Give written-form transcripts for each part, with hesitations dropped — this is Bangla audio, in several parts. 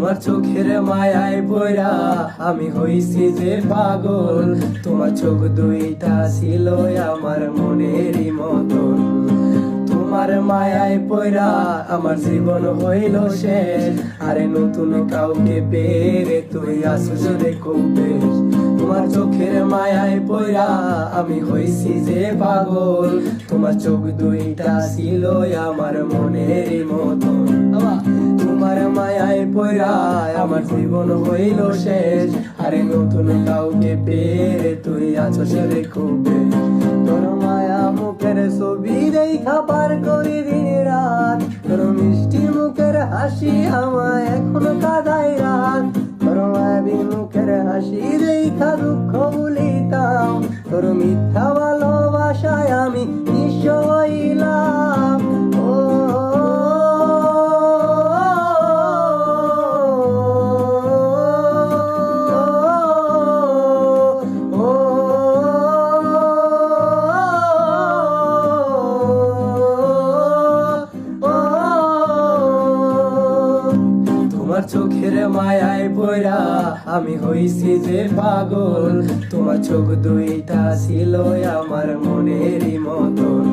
তোমার চোখের মায়ায় পড়া আমি হইছি যে পাগল। তোমার চোখ দুইটা ছিল আমার মনেরই মতন। তোমার মায়ায় পড়া আমার জীবন হইল শেষ। আরে নতুন কাউকে পেরে তুই আসছ রে খুব বেশ। তোমার চোখের মায়ায় পড়া আমি হইছি যে পাগল। তোমার চোখ দুইটা ছিল আমার মনেরই মতন। তোমার মায়ায় পড়া আমার জীবন হইল শেষ। আরে নতুন কাউকে পেরে তুই আছস রে খুব বেশ। তোর মায়া মুখের ছবি দেখা পার করি দিন রাত। তোর মিষ্টি মুখের হাসি আমায় এখনো কাঁদায় রাত। তোর মায়াবী মুখের হাসি দেখা দুঃখ ভুলিতাম। তোর মিথ্যা ভালোবাসায় আমি নিঃস্ব হইলাম। তোমার চোখের মায়ায় পড়া আমি হইছি যে পাগল। তোমার চোখ দুইটা ছিল আমার মনেরই মতন।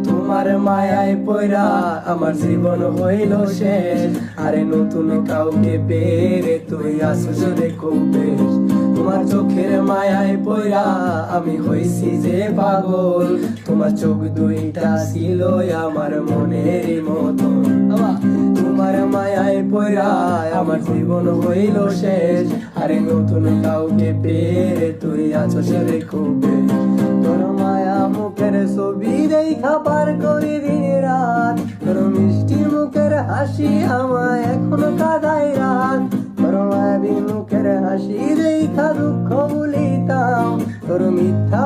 তোমার মায়ায় পড়া আমার জীবন হইল শেষ। আরে নতুন কাউকে পেরে তুই আসছ রে খুব বেশ। তোমার চোখের মায়ায় পড়া আমি হইছি যে পাগল। তোমার চোখ দুইটা ছিল আমার মনেরই মতন। তোমার মায়ায় পড়া আমার জীবন হইল শেষ। আরে নতুন কাউকে পেরে তুই আছস রে খুব বেশ। তোর মায়া মুখের ছবি দেখা পার করি দিন রাত। তোর মিষ্টি মুখের হাসি আমায় এখনো কাঁদায় রাত। তোর মায়াবী মুখের হাসি দেখা দুঃখ ভুলিতাম। তোর মিথ্যা